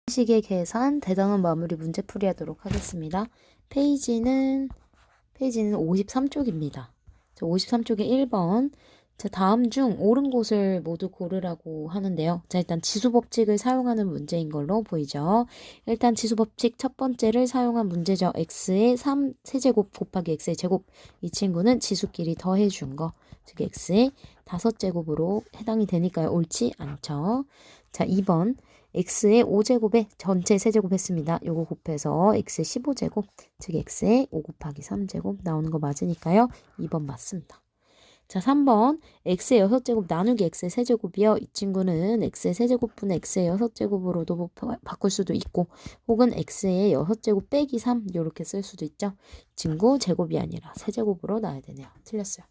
식의 계산 대단원 마무리 문제 풀이하도록 하겠습니다. 페이지는 53쪽입니다. 53쪽에 1번. 자, 다음 중 옳은 곳을 모두 고르라고 하는데요. 자, 일단 지수법칙을 사용하는 문제인 걸로 보이죠. 일단 지수법칙 첫 번째를 사용한 문제죠. x의 3 세제곱 곱하기 x의 제곱. 이 친구는 지수끼리 더해준 거. 즉 x의 5제곱으로 해당이 되니까요. 옳지 않죠. 자, 2번. x의 5제곱에 전체 세제곱 했습니다. 요거 곱해서 x의 15제곱, 즉 x의 5 곱하기 3제곱 나오는 거 맞으니까요. 2번 맞습니다. 자, 3번 x의 6제곱 나누기 x의 세제곱이요. 이 친구는 x의 세제곱분의 x의 6제곱으로도 바꿀 수도 있고 혹은 x의 6제곱 빼기 3 이렇게 쓸 수도 있죠. 친구 제곱이 아니라 세제곱으로 나와야 되네요. 틀렸어요.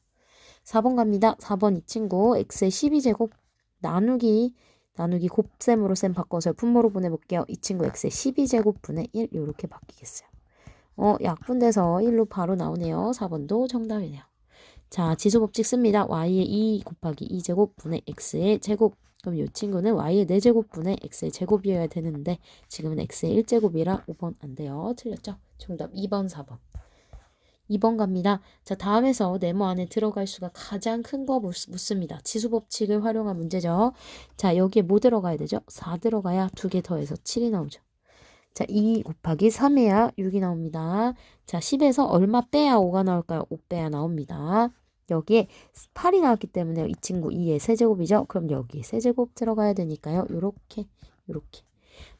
4번 갑니다. 4번 이 친구 x의 12제곱 나누기 곱셈으로 셈 바꿔서 분모로 보내볼게요. 이 친구 x의 12제곱분의 1 이렇게 바뀌겠어요. 약분돼서 1로 바로 나오네요. 4번도 정답이네요. 자, 지수법칙 씁니다. y의 2 곱하기 2제곱분의 x의 제곱. 그럼 이 친구는 y의 4제곱분의 x의 제곱이어야 되는데 지금은 x의 1제곱이라 5번 안 돼요. 틀렸죠? 정답 2번, 4번. 2번 갑니다. 자, 다음에서 네모 안에 들어갈 수가 가장 큰 거 묻습니다. 지수법칙을 활용한 문제죠. 자, 여기에 뭐 들어가야 되죠? 4 들어가야 2개 더해서 7이 나오죠. 자, 2 곱하기 3 해야 6이 나옵니다. 자, 10에서 얼마 빼야 5가 나올까요? 5 빼야 나옵니다. 여기에 8이 나왔기 때문에 이 친구 2의 세제곱이죠. 그럼 여기에 세제곱 들어가야 되니까요. 요렇게.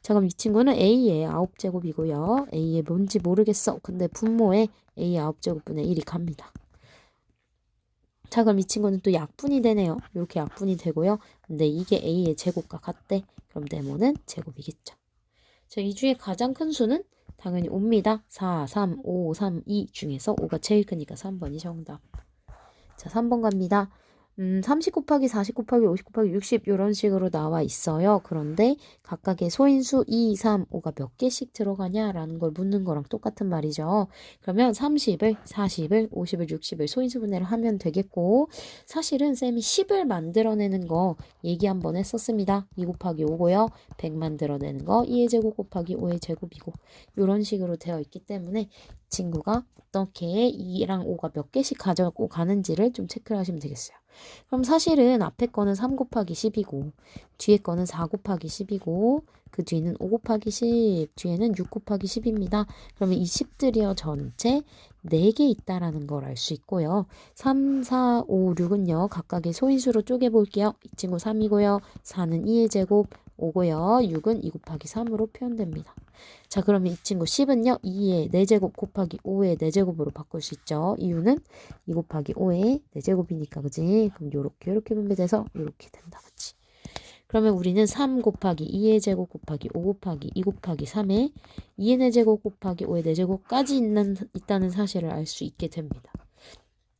자, 그럼 이 친구는 a의 9제곱이고요. a의 뭔지 모르겠어. 근데 분모에 a의 9제곱분의 1이 갑니다. 자, 그럼 이 친구는 또 약분이 되네요. 이렇게 약분이 되고요. 근데 이게 a의 제곱과 같대. 그럼 네모는 제곱이겠죠. 자, 이 중에 가장 큰 수는 당연히 5입니다. 4, 3, 5, 3, 2 중에서 5가 제일 크니까 3번이 정답. 자, 3번 갑니다. 30 곱하기 40 곱하기 50 곱하기 60 이런 식으로 나와 있어요. 그런데 각각의 소인수 2, 3, 5가 몇 개씩 들어가냐라는 걸 묻는 거랑 똑같은 말이죠. 그러면 30을, 40을, 50을, 60을 소인수 분해를 하면 되겠고 사실은 쌤이 10을 만들어내는 거 얘기 한번 했었습니다. 2 곱하기 5고요. 100 만들어내는 거 2의 제곱 곱하기 5의 제곱이고 이런 식으로 되어 있기 때문에 친구가 어떻게 2랑 5가 몇 개씩 가져고 가는지를 좀 체크를 하시면 되겠어요. 그럼 사실은 앞에 거는 3 곱하기 10이고 뒤에 거는 4 곱하기 10이고 그 뒤는 5 곱하기 10 뒤에는 6 곱하기 10입니다. 그러면 이 10들이요 전체 4개 있다라는 걸 알 수 있고요. 3, 4, 5, 6은요 각각의 소인수로 쪼개볼게요. 이 친구 3이고요. 4는 2의 제곱 5고요. 6은 2 곱하기 3으로 표현됩니다. 자, 그러면 이 친구 10은요 2의 4제곱 곱하기 5의 4제곱으로 바꿀 수 있죠. 이유는 2 곱하기 5의 4제곱이니까 그지? 그럼 요렇게 분배돼서 요렇게 된다 그치? 그러면 우리는 3 곱하기 2의 제곱 곱하기 5 곱하기 2 곱하기 3의 2의 4제곱 곱하기 5의 4제곱까지 있다는 사실을 알 수 있게 됩니다.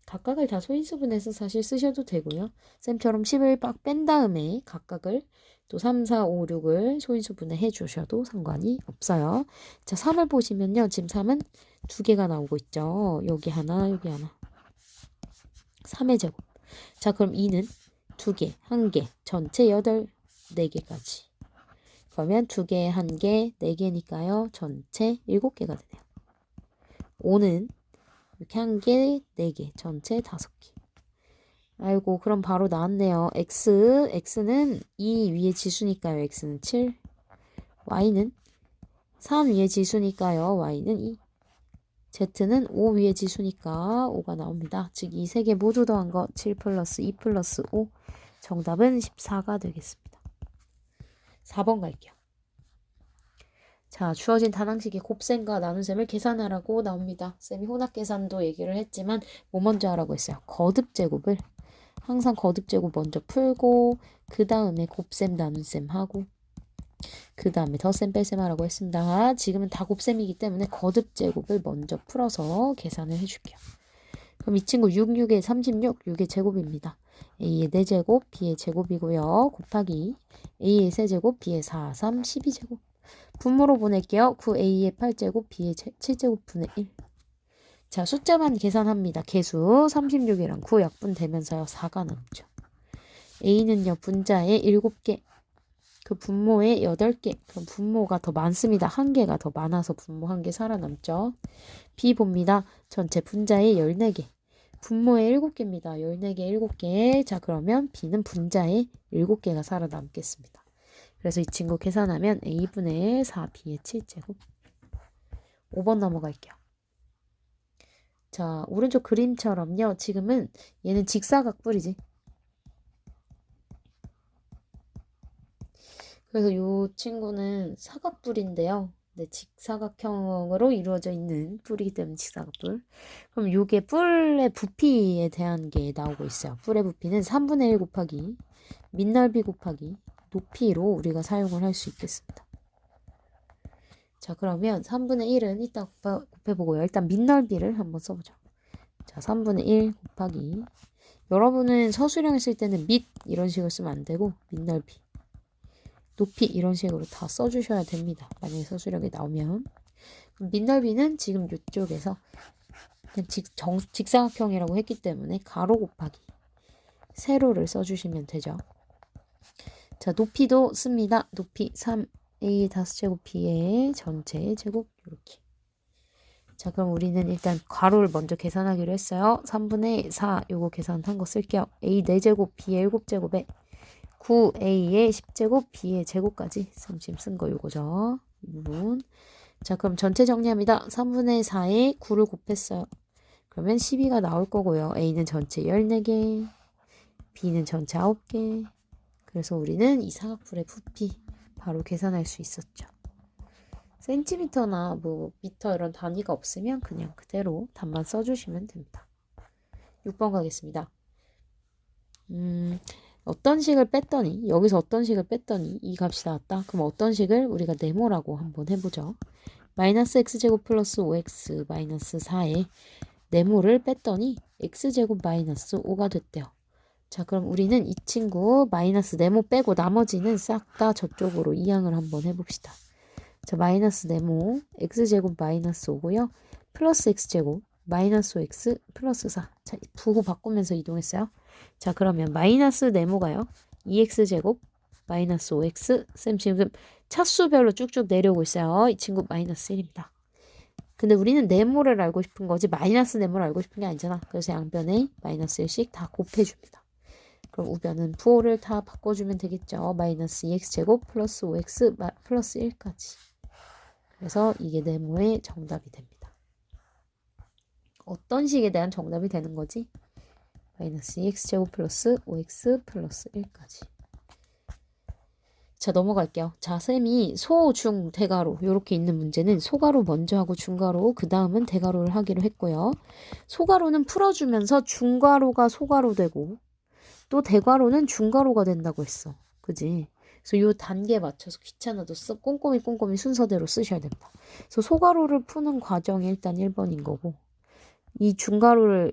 각각을 다 소인수분해서 사실 쓰셔도 되고요. 쌤처럼 10을 빡 뺀 다음에 각각을 또 3, 4, 5, 6을 소인수분해 해주셔도 상관이 없어요. 자, 3을 보시면요. 지금 3은 2개가 나오고 있죠. 여기 하나, 여기 하나. 3의 제곱. 자, 그럼 2는 2개, 1개, 전체 4개까지. 그러면 2개, 1개, 4개니까요. 전체 7개가 되네요. 5는 이렇게 1개, 4개, 전체 5개. 아이고, 그럼 바로 나왔네요. x는 2 위에 지수니까요. x는 7. y는 3 위에 지수니까요. y는 2. z는 5 위에 지수니까 5가 나옵니다. 즉, 이 세 개 모두 더한 거 7 플러스 2 플러스 5. 정답은 14가 되겠습니다. 4번 갈게요. 자, 주어진 단항식의 곱셈과 나눗셈을 계산하라고 나옵니다. 쌤이 혼합계산도 얘기를 했지만 뭐 먼저 하라고 했어요? 거듭제곱을. 항상 거듭제곱 먼저 풀고 그 다음에 곱셈 나눗셈 하고 그 다음에 덧셈 뺄셈 하라고 했습니다. 지금은 다 곱셈이기 때문에 거듭제곱을 먼저 풀어서 계산을 해줄게요. 그럼 이 친구 6, 6에 36, 6의 제곱입니다. A의 4제곱, B의 제곱이고요. 곱하기 A의 세제곱, B의 4, 3, 12제곱. 분모로 보낼게요. 9A의 8제곱, B의 7제곱분의 1. 자, 숫자만 계산합니다. 개수 36이랑 9 약분되면서요. 4가 남죠. A는요. 분자에 7개. 그 분모의 8개. 그럼 분모가 더 많습니다. 1개가 더 많아서 분모 1개 살아남죠. B 봅니다. 전체 분자의 14개. 분모의 7개입니다. 14개, 7개. 자, 그러면 B는 분자의 7개가 살아남겠습니다. 그래서 이 친구 계산하면 A분의 4B의 7제곱. 5번 넘어갈게요. 자, 오른쪽 그림처럼요. 지금은 얘는 직사각뿔이지. 그래서 이 친구는 사각뿔인데요. 네, 직사각형으로 이루어져 있는 뿔이기 때문에 직사각뿔. 그럼 이게 뿔의 부피에 대한 게 나오고 있어요. 뿔의 부피는 3분의 1 곱하기 밑넓이 곱하기 높이로 우리가 사용을 할 수 있겠습니다. 자, 그러면 3분의 1은 이따 곱해보고요. 일단 밑넓이를 한번 써보죠. 자, 3분의 1 곱하기, 여러분은 서술형을 쓸 때는 밑 이런 식으로 쓰면 안 되고 밑넓이, 높이 이런 식으로 다 써주셔야 됩니다. 만약에 서술형이 나오면. 그럼 밑넓이는 지금 이쪽에서 그냥 직사각형이라고 했기 때문에 가로 곱하기 세로를 써주시면 되죠. 자, 높이도 씁니다. 높이 3a 5제곱 b의 전체 제곱 이렇게. 자, 그럼 우리는 일단 괄호를 먼저 계산하기로 했어요. 3분의 4 요거 계산한 거 쓸게요. a 4제곱 b의 7제곱에 9a의 10제곱 b의 제곱까지 지금 쓴 거 요거죠. 이 부분. 자, 그럼 전체 정리합니다. 3분의 4에 9를 곱했어요. 그러면 12가 나올 거고요. a는 전체 14개, b는 전체 9개. 그래서 우리는 이 사각뿔의 부피 바로 계산할 수 있었죠. 센티미터나 뭐 미터 이런 단위가 없으면 그냥 그대로 답만 써주시면 됩니다. 6번 가겠습니다. 어떤 식을 뺐더니, 여기서 어떤 식을 뺐더니 이 값이 나왔다. 그럼 어떤 식을 우리가 네모라고 한번 해보죠. 마이너스 x제곱 플러스 5x 마이너스 4에 네모를 뺐더니 x제곱 마이너스 5가 됐대요. 자, 그럼 우리는 이 친구 마이너스 네모 빼고 나머지는 싹 다 저쪽으로 이항을 한번 해봅시다. 자, 마이너스 네모 x제곱 마이너스 5고요. 플러스 x제곱 마이너스 5x 플러스 4. 자, 부호 바꾸면서 이동했어요. 자, 그러면 마이너스 네모가요. 2x제곱 마이너스 5x. 쌤 지금 차수별로 쭉쭉 내려오고 있어요. 이 친구 마이너스 1입니다. 근데 우리는 네모를 알고 싶은 거지 마이너스 네모를 알고 싶은 게 아니잖아. 그래서 양변에 마이너스 1씩 다 곱해줍니다. 그럼 우변은 부호를 다 바꿔주면 되겠죠. 마이너스 2x제곱 플러스 5x 플러스 1까지. 그래서 이게 네모의 정답이 됩니다. 어떤 식에 대한 정답이 되는 거지? 마이너스 2x제곱 플러스 5x 플러스 1까지. 자, 넘어갈게요. 자, 쌤이 소, 중, 대가로 이렇게 있는 문제는 소가로 먼저 하고 중가로 그 다음은 대가로를 하기로 했고요. 소가로는 풀어주면서 중가로가 소가로 되고 또 대괄호는 중괄호가 된다고 했어. 그지? 그래서 요 단계에 맞춰서 귀찮아도 꼼꼼히 순서대로 쓰셔야 됩니다. 그래서 소괄호를 푸는 과정이 일단 1번인 거고 이 중괄호를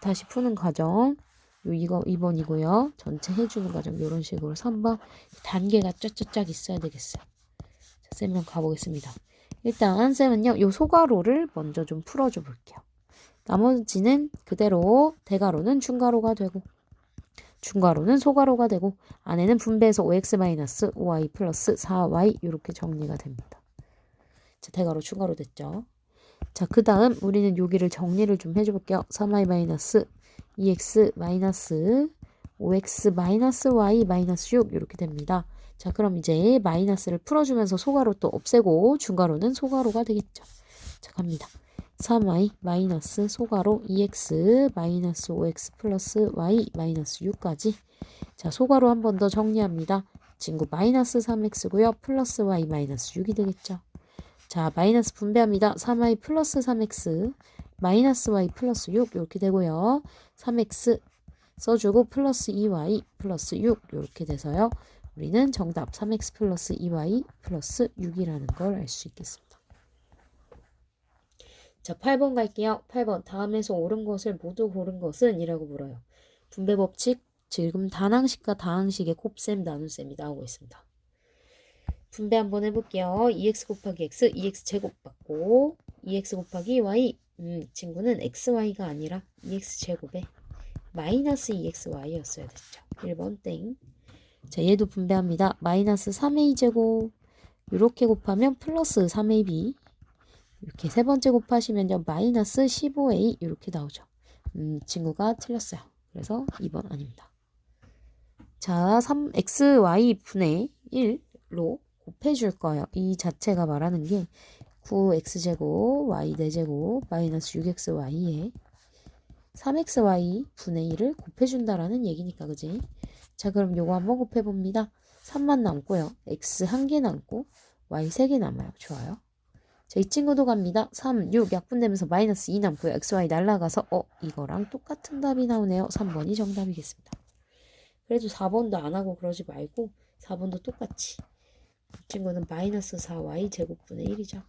다시 푸는 과정 이거 2번이고요. 전체 해주는 과정 이런 식으로 3번 단계가 쫙쫙쫙 있어야 되겠어요. 자, 쌤이랑 가보겠습니다. 일단 쌤은요. 요 소괄호를 먼저 좀 풀어줘 볼게요. 나머지는 그대로 대괄호는 중괄호가 되고 중괄호는 소괄호가 되고 안에는 분배해서 5x-5y 플러스 4y 이렇게 정리가 됩니다. 자, 대괄호 중괄호 됐죠. 자, 그 다음 우리는 여기를 정리를 좀 해줘볼게요. 3y 마이너스 2x 마이너스 5x 마이너스 y 마이너스 6 이렇게 됩니다. 자, 그럼 이제 마이너스를 풀어주면서 소괄호 또 없애고 중괄호는 소괄호가 되겠죠. 자, 갑니다. 3y 마이너스 소괄호 2x 마이너스 5x 플러스 y 마이너스 6까지. 자, 소괄호 한 번 더 정리합니다. 친구 마이너스 3x고요. 플러스 y 마이너스 6이 되겠죠. 자, 마이너스 분배합니다. 3y 플러스 3x 마이너스 y 플러스 6 이렇게 되고요. 3x 써주고 플러스 2y 플러스 6 이렇게 돼서요. 우리는 정답 3x 플러스 2y 플러스 6이라는 걸 알 수 있겠습니다. 자, 8번 갈게요. 8번 다음에서 옳은 것을 모두 고른 것은 이라고 물어요. 분배법칙 지금 단항식과 다항식의 곱셈 나눗셈이 나오고 있습니다. 분배 한번 해볼게요. 2x 곱하기 x 2x 제곱 받고 2x 곱하기 y 이 친구는 xy가 아니라 2x 제곱에 마이너스 2xy였어야 됐죠. 1번 땡. 자, 얘도 분배합니다. 마이너스 3a제곱 이렇게 곱하면 플러스 3ab 이렇게 세 번째 곱하시면요. 마이너스 15a 이렇게 나오죠. 이 친구가 틀렸어요. 그래서 2번 아닙니다. 자, 3xy 분의 1로 곱해줄 거예요. 이 자체가 말하는 게 9x제곱 y 4제곱 마이너스 6xy에 3xy 분의 1을 곱해준다라는 얘기니까 그지? 자, 그럼 요거 한번 곱해봅니다. 3만 남고요. x 1개 남고 y 3개 남아요. 좋아요. 자, 이 친구도 갑니다. 3, 6 약분되면서 마이너스 2 남고요. xy 날라가서 이거랑 똑같은 답이 나오네요. 3번이 정답이겠습니다. 그래도 4번도 안 하고 그러지 말고 4번도 똑같이. 이 친구는 마이너스 4y 제곱분의 1이죠.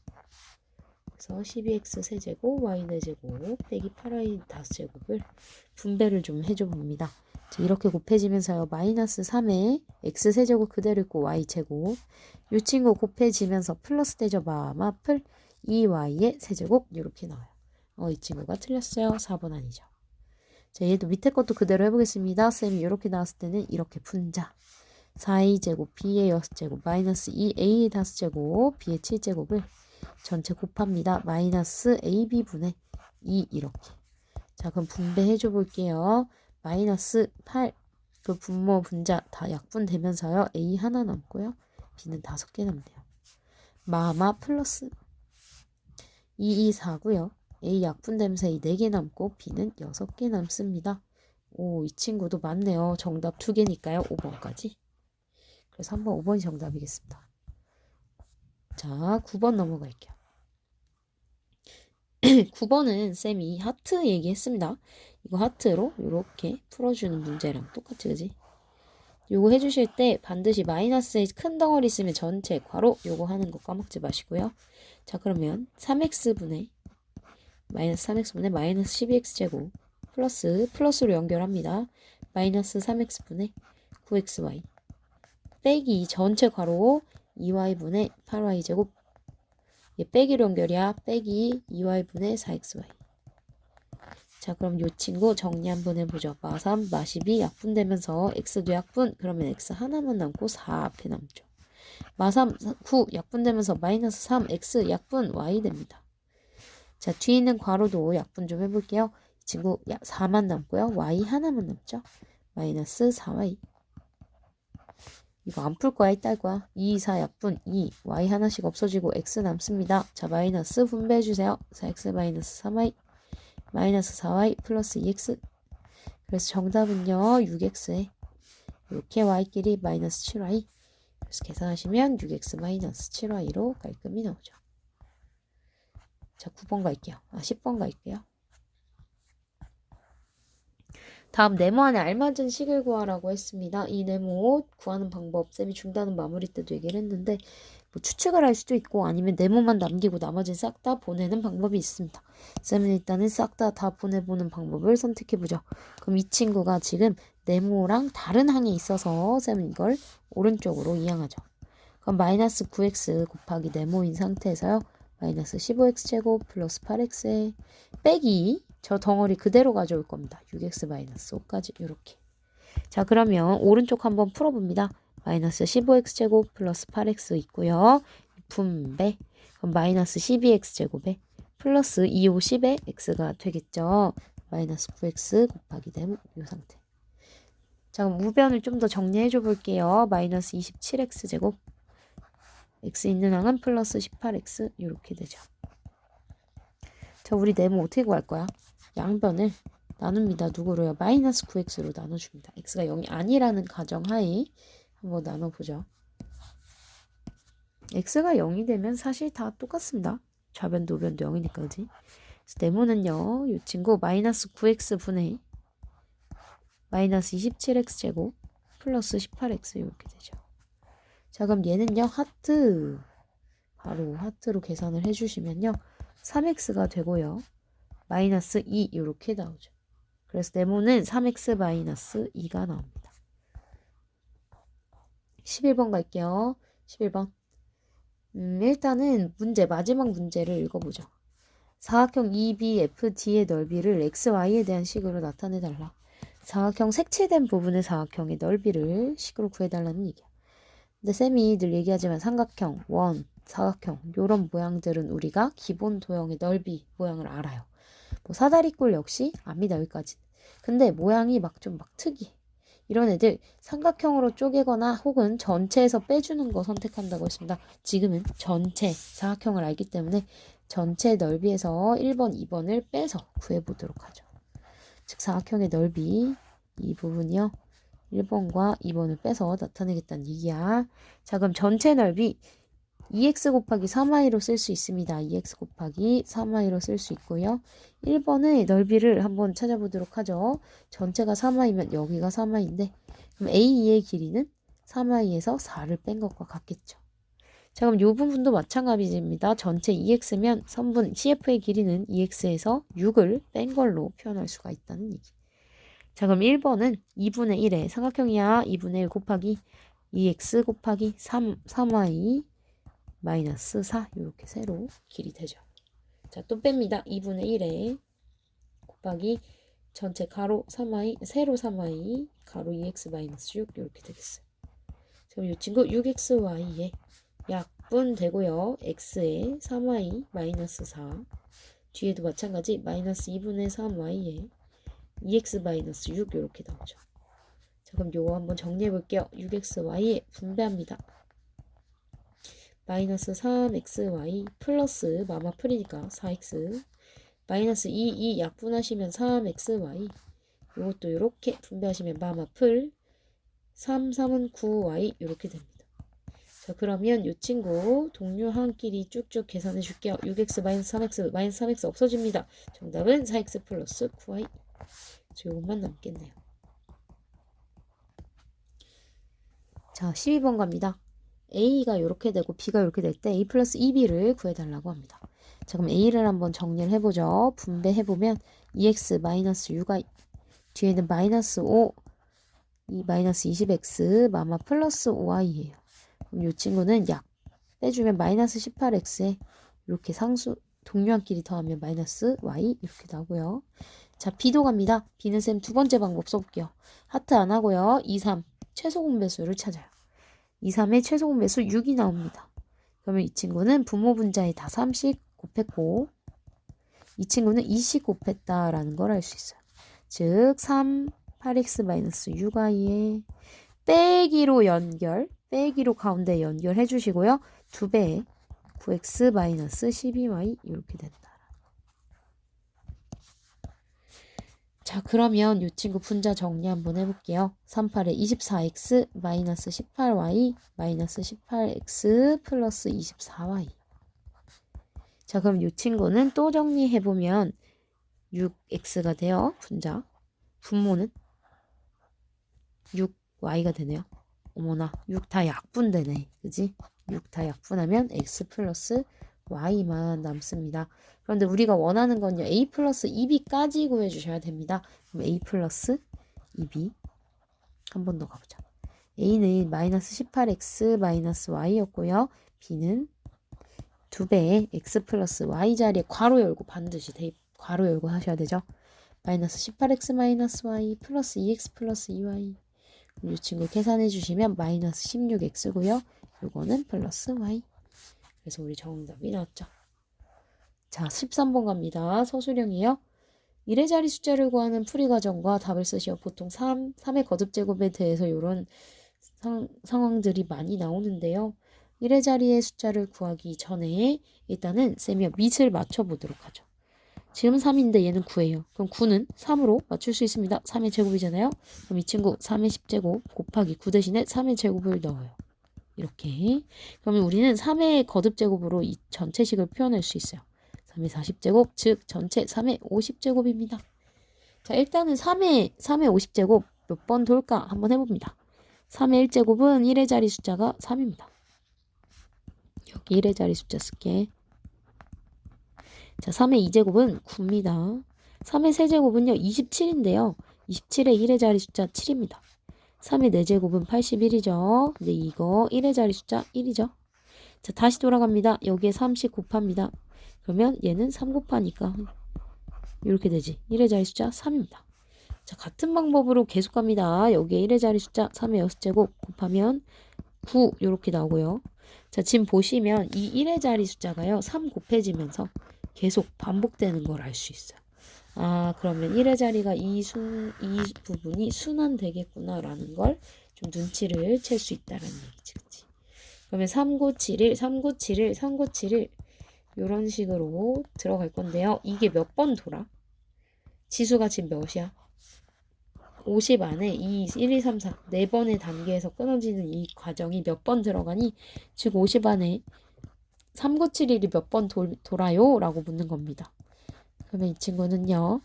그래서 12x 세제곱 y 4제곱 빼기 8y 5제곱을 분배를 좀 해줘 봅니다. 자, 이렇게 곱해지면서요. 마이너스 3에 x 세제곱 그대로 있고 y 제곱 이 친구 곱해지면서 플러스 되죠. 마플 2y의 세제곱 이렇게 나와요. 이 친구가 틀렸어요. 4번 아니죠. 자, 얘도 밑에 것도 그대로 해보겠습니다. 쌤이 이렇게 나왔을 때는 이렇게 분자 4a제곱 b의 6제곱 마이너스 2a의 5제곱 b의 7제곱을 전체 곱합니다. 마이너스 ab분의 2 이렇게. 자, 그럼 분배해줘 볼게요. 마이너스 8 그 분모 분자 다 약분되면서요. a 하나 남고요. b는 5개 남네요. 마마 플러스 2, 4고요. A 약분되면서 A 4개 남고 B는 6개 남습니다. 오, 이 친구도 맞네요. 정답 2개니까요. 5번까지. 그래서 한번 5번이 정답이겠습니다. 자, 9번 넘어갈게요. 9번은 쌤이 하트 얘기했습니다. 이거 하트로 이렇게 풀어주는 문제랑 똑같이 그지? 요거 해주실 때 반드시 마이너스에 큰 덩어리 있으면 전체 괄호 요거 하는 거 까먹지 마시고요. 자, 그러면 3x분의 마이너스 3x분의 마이너스 12x제곱 플러스로 연결합니다. 마이너스 3x분의 9xy 빼기 전체 괄호 2y분의 8y제곱 얘 빼기로 연결이야. 빼기 2y분의 4xy. 자, 그럼 요 친구 정리 한번 해보죠. 마3, 마12 약분되면서 x도 약분 그러면 x 하나만 남고 4 앞에 남죠. 마3, 9 약분되면서 마이너스 3 x 약분 y 됩니다. 자, 뒤에 있는 괄호도 약분 좀 해볼게요. 이 친구 4만 남고요. y 하나만 남죠. 마이너스 4y. 이거 안 풀 거야. 이따 할 거야. 2, 4 약분 2. y 하나씩 없어지고 x 남습니다. 자, 마이너스 분배해주세요. 4x 마이너스 3y 마이너스 4y 플러스 2x. 그래서 정답은요. 6x에 이렇게 y끼리 마이너스 7y. 그래서 계산하시면 6x 마이너스 7y로 깔끔히 나오죠. 자, 9번 갈게요. 10번 갈게요. 다음 네모 안에 알맞은 식을 구하라고 했습니다. 이 네모 구하는 방법 쌤이 중단은 마무리 때도 얘기를 했는데 뭐 추측을 할 수도 있고 아니면 네모만 남기고 나머지는 싹 다 보내는 방법이 있습니다. 쌤은 일단은 싹 다 보내보는 방법을 선택해보죠. 그럼 이 친구가 지금 네모랑 다른 항에 있어서 쌤은 이걸 오른쪽으로 이항하죠. 그럼 마이너스 9x 곱하기 네모인 상태에서요. 마이너스 15x제곱 플러스 8x에 빼기 저 덩어리 그대로 가져올 겁니다. 6x 마이너스 5까지 이렇게. 자, 그러면 오른쪽 한번 풀어봅니다. 마이너스 15x제곱 플러스 8x 있고요. 분배. 그럼 마이너스 12x제곱에 플러스 2, 5, 10에 x가 되겠죠. 마이너스 9x 곱하기 네모 이 상태. 자, 그럼 우변을 좀 더 정리해줘 볼게요. 마이너스 27x제곱 x 있는 항은 플러스 18x 이렇게 되죠. 자, 우리 네모 어떻게 구할 거야? 양변을 나눕니다. 누구로요? 마이너스 9x로 나눠줍니다. x가 0이 아니라는 가정하에 한번 나눠보죠. x가 0이 되면 사실 다 똑같습니다. 좌변도 우변도 0이니까 그지? 그래서 네모는요. 이 친구 마이너스 9x분의 마이너스 27x제곱 플러스 18x 이렇게 되죠. 자, 그럼 얘는요. 하트 바로 하트로 계산을 해주시면요. 3x가 되고요. 마이너스 2 이렇게 나오죠. 그래서 네모는 3x 마이너스 2가 나옵니다. 11번 갈게요. 11번. 일단은 마지막 문제를 읽어보죠. 사각형 EBFD의 넓이를 XY에 대한 식으로 나타내달라. 사각형 색칠된 부분의 사각형의 넓이를 식으로 구해달라는 얘기야. 근데 쌤이 늘 얘기하지만 삼각형, 원, 사각형 이런 모양들은 우리가 기본 도형의 넓이 모양을 알아요. 뭐 사다리꼴 역시 압니다. 여기까지. 근데 모양이 막 특이해. 이런 애들 삼각형으로 쪼개거나 혹은 전체에서 빼주는 거 선택한다고 했습니다. 지금은 전체 사각형을 알기 때문에 전체 넓이에서 1번, 2번을 빼서 구해보도록 하죠. 즉 사각형의 넓이 이 부분이요. 1번과 2번을 빼서 나타내겠다는 얘기야. 자, 그럼 전체 넓이 2x 곱하기 3y로 쓸 수 있습니다. 2x 곱하기 3y로 쓸 수 있고요. 1번의 넓이를 한번 찾아보도록 하죠. 전체가 3y면 여기가 3y인데 그럼 A2의 길이는 3y에서 4를 뺀 것과 같겠죠. 자, 그럼 이 부분도 마찬가지입니다. 전체 2x면 선분 CF의 길이는 2x에서 6을 뺀 걸로 표현할 수가 있다는 얘기. 자, 그럼 1번은 2분의 1에 삼각형이야. 2분의 1 곱하기 2x 곱하기 3y 마이너스 4 이렇게 세로 길이 되죠. 자, 또 뺍니다. 2분의 1에 곱하기 전체 가로 3y 세로 3y 가로 2x 마이너스 6 이렇게 되겠어요. 그럼 이 친구 6xy에 약분 되고요. x에 3y 마이너스 4 뒤에도 마찬가지 마이너스 2분의 3y에 2x 마이너스 6 이렇게 나오죠. 자, 그럼 요거 한번 정리해 볼게요. 6xy에 분배합니다. 마이너스 3xy 플러스 마마 풀이니까 4x 마이너스 2 약분하시면 3xy 이것도 이렇게 분배하시면 마마 풀 3, 3은 9y 이렇게 됩니다. 자, 그러면 이 친구 동료한끼리 쭉쭉 계산해 줄게요. 6x 마이너스 3x 마이너스 3x 없어집니다. 정답은 4x 플러스 9y. 이것만 남겠네요. 자, 12번 갑니다. A가 이렇게 되고 B가 이렇게 될 때 A 플러스 2B를 구해달라고 합니다. 자, 그럼 A를 한번 정리를 해보죠. 분배해보면 2x 마이너스 6y 뒤에는 마이너스 5 이 마이너스 20x 마마 플러스 5y예요. 그럼 이 친구는 약 빼주면 마이너스 18x에 이렇게 상수 동료한끼리 더하면 마이너스 y 이렇게 나오고요. 자, B도 갑니다. B는 쌤 두 번째 방법 써볼게요. 하트 안 하고요. 2, 3 최소 공배수를 찾아요. 2, 3의 최소 공배수 6이 나옵니다. 그러면 이 친구는 분모 분자에 다 3씩 곱했고 이 친구는 2씩 곱했다라는 걸 알 수 있어요. 즉 3, 8x-6y에 빼기로 빼기로 가운데 연결해 주시고요. 2배에 9x-12y 이렇게 된다. 자, 그러면 이 친구 분자 정리 한번 해볼게요. 3, 8에 24x 마이너스 18y 마이너스 18x 플러스 24y. 자, 그럼 이 친구는 또 정리해보면 6x가 돼요. 분자. 분모는 6y가 되네요. 어머나, 6 다 약분되네. 그지? 6 다 약분하면 x 플러스 y만 남습니다. 그런데 우리가 원하는 건요. a 플러스 2b까지 구해주셔야 됩니다. 그럼 a 플러스 2b 한 번 더 가보자. a는 마이너스 18x 마이너스 y였고요. b는 2배의 x 플러스 y 자리에 괄호 열고 반드시 괄호 열고 하셔야 되죠. 마이너스 18x 마이너스 y 플러스 2x 플러스 2y 이 친구 계산해 주시면 마이너스 16x고요. 요거는 플러스 y. 그래서 우리 정답이 나왔죠. 자, 13번 갑니다. 서술형이에요. 1의 자리 숫자를 구하는 풀이 과정과 답을 쓰시어 보통 3의 거듭제곱에 대해서 이런 상황들이 많이 나오는데요. 1의 자리의 숫자를 구하기 전에 일단은 쌤이 밑을 맞춰보도록 하죠. 지금 3인데 얘는 9예요. 그럼 9는 3으로 맞출 수 있습니다. 3의 제곱이잖아요. 그럼 이 친구 3의 10제곱 곱하기 9 대신에 3의 제곱을 넣어요. 이렇게. 그러면 우리는 3의 거듭제곱으로 이 전체식을 표현할 수 있어요. 3의 40제곱, 즉 전체 3의 50제곱입니다. 자, 일단은 3의 50제곱 몇 번 돌까 한번 해봅니다. 3의 1제곱은 1의 자리 숫자가 3입니다. 여기 1의 자리 숫자 쓸게. 자, 3의 2제곱은 9입니다. 3의 세제곱은요 27인데요. 27의 1의 자리 숫자 7입니다. 3의 4제곱은 81이죠. 근데 이거 1의 자리 숫자 1이죠. 자, 다시 돌아갑니다. 여기에 3씩 곱합니다. 그러면 얘는 3 곱하니까 이렇게 되지. 1의 자리 숫자 3입니다. 자, 같은 방법으로 계속 갑니다. 여기에 1의 자리 숫자 3의 6제곱 곱하면 9 이렇게 나오고요. 자, 지금 보시면 이 1의 자리 숫자가요. 3 곱해지면서 계속 반복되는 걸 알 수 있어요. 아, 그러면 1의 자리가 이 부분이 순환되겠구나라는 걸 좀 눈치를 챌 수 있다는 얘기지. 그치? 그러면 3971, 3971, 3971 이런 식으로 들어갈 건데요. 이게 몇 번 돌아? 지수가 지금 몇이야? 50 안에 1, 2, 3, 4 4번의 단계에서 끊어지는 이 과정이 몇 번 들어가니? 즉 50 안에 3971이 몇 번 돌아요? 라고 묻는 겁니다. 그러면 이 친구는요.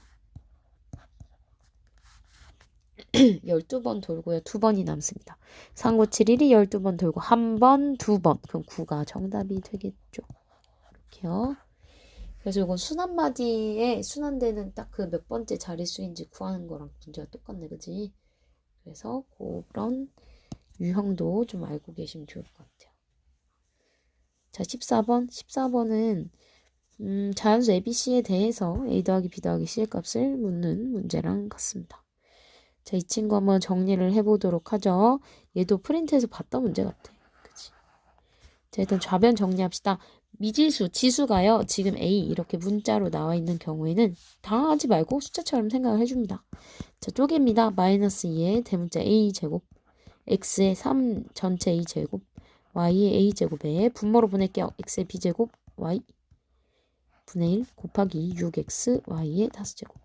12번 돌고요. 2번이 남습니다. 3971이 12번 돌고 1번, 2번. 그럼 9가 정답이 되겠죠. 이렇게요. 그래서 이건 순환마디에 순환되는 딱 그 몇 번째 자릿수인지 구하는 거랑 문제가 똑같네. 그지? 그래서 그런 유형도 좀 알고 계시면 좋을 것 같아요. 자, 14번. 14번은 자연수 ABC에 대해서 A 더하기 B 더하기 C의 값을 묻는 문제랑 같습니다. 자, 이 친구 한번 정리를 해보도록 하죠. 얘도 프린트해서 봤던 문제 같아. 그치? 자, 일단 좌변 정리합시다. 미지수, 지수가요. 지금 A 이렇게 문자로 나와 있는 경우에는 당황하지 말고 숫자처럼 생각을 해줍니다. 자, 쪼개입니다. 마이너스 2의 대문자 A제곱, X의 3 전체 A제곱, Y의 A제곱에 분모로 보낼게요. X의 B제곱, Y 분의 1 곱하기 6X, Y의 5제곱.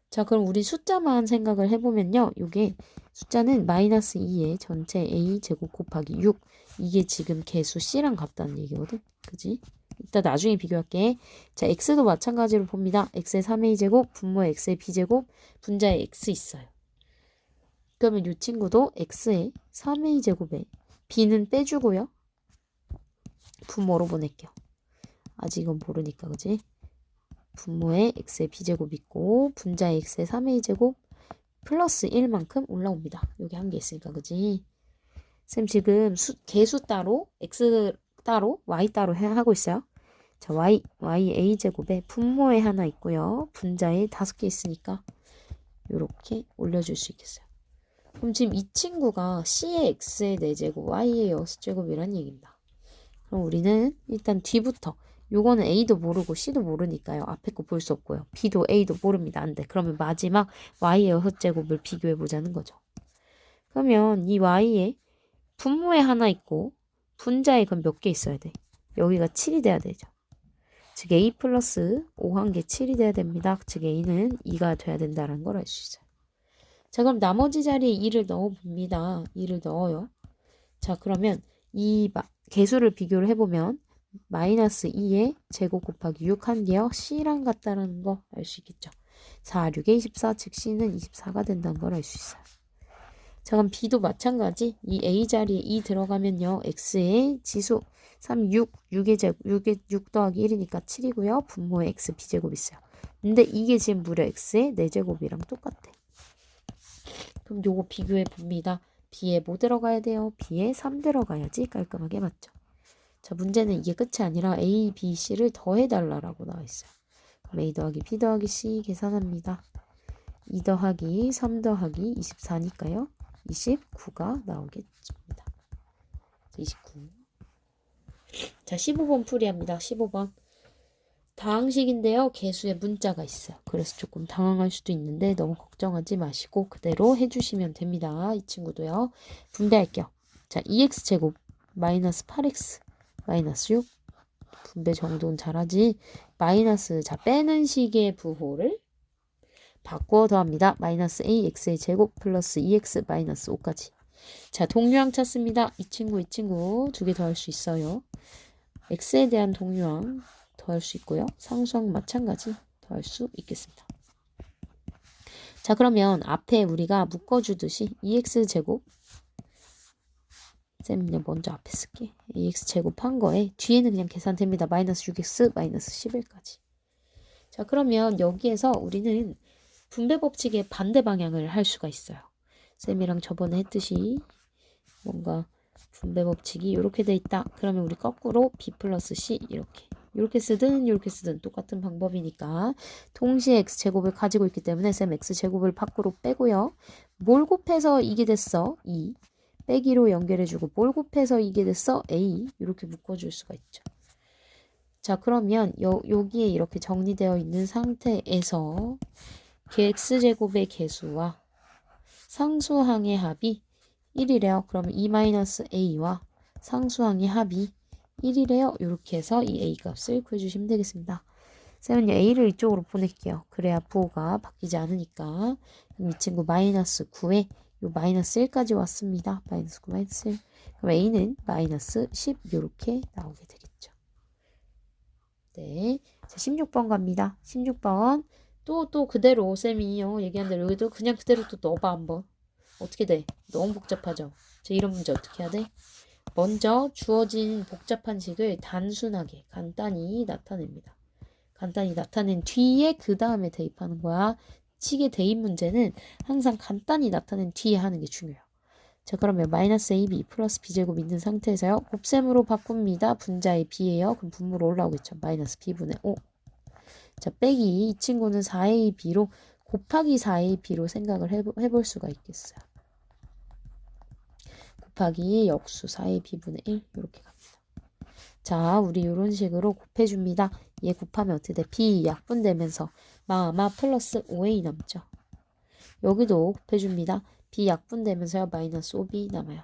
자, 그럼 우리 숫자만 생각을 해보면요. 요게 숫자는 마이너스 2의 전체 A제곱 곱하기 6. 이게 지금 개수 C랑 같다는 얘기거든. 그지? 이따 나중에 비교할게. 자, X도 마찬가지로 봅니다. X의 3A제곱, 분모의 X의 B제곱, 분자의 X 있어요. 그러면 이 친구도 X의 3A제곱에 B는 빼주고요. 분모로 보낼게요. 아직은 모르니까, 그지? 분모에 x의 b제곱 있고 분자의 x의 3a제곱 플러스 1만큼 올라옵니다. 여기 한 개 있으니까 그지? 쌤 지금 개수 따로 x 따로 y 따로 하고 있어요. 자, y a제곱에 분모에 하나 있고요. 분자에 5개 있으니까 이렇게 올려줄 수 있겠어요. 그럼 지금 이 친구가 c의 x의 4제곱 y의 6제곱이란 얘기입니다. 그럼 우리는 일단 뒤부터 요거는 A도 모르고 C도 모르니까요. 앞에 거 볼 수 없고요. B도 A도 모릅니다. 안 돼. 그러면 마지막 Y의 6제곱을 비교해 보자는 거죠. 그러면 이 Y에 분모에 하나 있고 분자에 그럼 몇 개 있어야 돼? 여기가 7이 돼야 되죠. 즉 A 플러스 5 한 개 7이 돼야 됩니다. 즉 A는 2가 돼야 된다는 걸 알 수 있어요. 자, 그럼 나머지 자리에 2를 넣어봅니다. 2를 넣어요. 자, 그러면 이 개수를 비교를 해보면 마이너스 2의 제곱 곱하기 6 한 개요. C랑 같다는 거 알 수 있겠죠. 4, 6에 24, 즉 C는 24가 된다는 걸 알 수 있어요. 자, 그럼 B도 마찬가지. 이 A 자리에 2 들어가면요. X의 지수 3, 6의 제곱, 6 더하기 1이니까 7이고요. 분모에 X, B제곱 있어요. 근데 이게 지금 무려 X의 4제곱이랑 똑같아. 그럼 요거 비교해 봅니다. B에 뭐 들어가야 돼요? B에 3 들어가야지 깔끔하게 맞죠. 자, 문제는 이게 끝이 아니라 A, B, C를 더해달라고 나와 있어요. 그럼 A 더하기 B 더하기 C 계산합니다. 2 더하기 3 더하기 24니까요. 29가 나오겠습니다. 29. 자, 15번 풀이합니다. 15번. 다항식인데요. 개수에 문자가 있어요. 그래서 조금 당황할 수도 있는데 너무 걱정하지 마시고 그대로 해주시면 됩니다. 이 친구도요. 분배할게요. 자, 2x제곱 마이너스 8x 마이너스 6. 분배 정도는 잘하지. 마이너스, 자, 빼는 식의 부호를 바꾸어 더합니다. 마이너스 ax의 제곱 플러스 2x 마이너스 5까지. 자, 동류항 찾습니다. 이 친구 두 개 더할 수 있어요. x에 대한 동류항 더할 수 있고요. 상수항 마찬가지 더할 수 있겠습니다. 자, 그러면 앞에 우리가 묶어주듯이 2x제곱 쌤 그냥 먼저 앞에 쓸게. ax 제곱한 거에 뒤에는 그냥 계산됩니다. 마이너스 6x 마이너스 11까지. 자, 그러면 여기에서 우리는 분배 법칙의 반대 방향을 할 수가 있어요. 쌤이랑 저번에 했듯이 뭔가 분배 법칙이 이렇게 돼 있다. 그러면 우리 거꾸로 b 플러스 c 이렇게 이렇게 쓰든 이렇게 쓰든 똑같은 방법이니까 동시에 x제곱을 가지고 있기 때문에 쌤 x제곱을 밖으로 빼고요. 뭘 곱해서 이게 됐어? 2. 빼기로 연결해주고 뭘 곱해서 이게 됐어? a. 이렇게 묶어줄 수가 있죠. 자, 그러면 여기에 이렇게 정리되어 있는 상태에서 x제곱의 개수와 상수항의 합이 1이래요. 그러면 2-a와 상수항의 합이 1이래요. 이렇게 해서 이 a 값을 구해주시면 되겠습니다. 쌤은 a를 이쪽으로 보낼게요. 그래야 부호가 바뀌지 않으니까. 그럼 이 친구 마이너스 9에 요 마이너스 1까지 왔습니다. 마이너스 9, 마이너스 1. 그럼 a는 마이너스 10 이렇게 나오게 되겠죠. 네, 자, 16번 갑니다. 16번 또 그대로 쌤이요 얘기한 대로 여기도 그냥 그대로 또 넣어봐 한번. 어떻게 돼? 너무 복잡하죠? 자, 이런 문제 어떻게 해야 돼? 먼저 주어진 복잡한 식을 단순하게 간단히 나타냅니다. 간단히 나타낸 뒤에 그 다음에 대입하는 거야. 식의 대입 문제는 항상 간단히 나타낸 뒤에 하는 게 중요해요. 자, 그러면 마이너스 ab 플러스 b제곱 있는 상태에서요. 곱셈으로 바꿉니다. 분자의 b예요. 그럼 분모로 올라오겠죠. 마이너스 b분의 5. 자, 빼기 이 친구는 4ab로 곱하기 4ab로 생각을 해볼 수가 있겠어요. 곱하기 역수 4ab분의 1 이렇게 갑니다. 자, 우리 이런 식으로 곱해줍니다. 얘 곱하면 어떻게 돼? b 약분되면서 마마 플러스 5a 남죠. 여기도 곱해줍니다. b 약분되면서요. 마이너스 5b 남아요.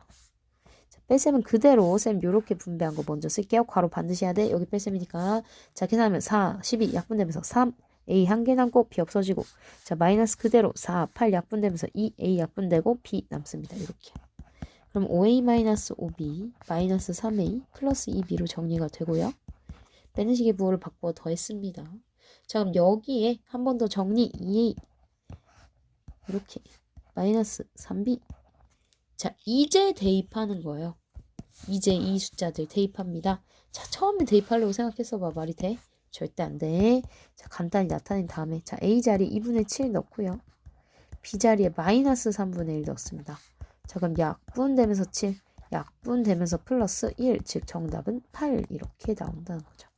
자, 뺄셈은 그대로 쌤 요렇게 분배한 거 먼저 쓸게요. 괄호 반드시 해야 돼. 여기 뺄셈이니까. 자, 계산하면 4, 12 약분되면서 3, a 한 개 남고 b 없어지고. 자, 마이너스 그대로 4, 8 약분되면서 2, a 약분되고 b 남습니다. 이렇게. 그럼 5a-5b 마이너스 3a 플러스 2b로 정리가 되고요. 빼는 식의 부호를 바꿔 더했습니다. 자, 그럼 여기에 한 번 더 정리 2a 이렇게 마이너스 3b. 자, 이제 대입하는 거예요. 이제 이 숫자들 대입합니다. 자, 처음에 대입하려고 생각했어 봐. 말이 돼? 절대 안 돼. 자, 간단히 나타낸 다음에 자, a 자리에 2분의 7 넣고요. b 자리에 마이너스 3분의 1 넣습니다. 자, 그럼 약분되면서 7, 약분되면서 플러스 1, 즉 정답은 8 이렇게 나온다는 거죠.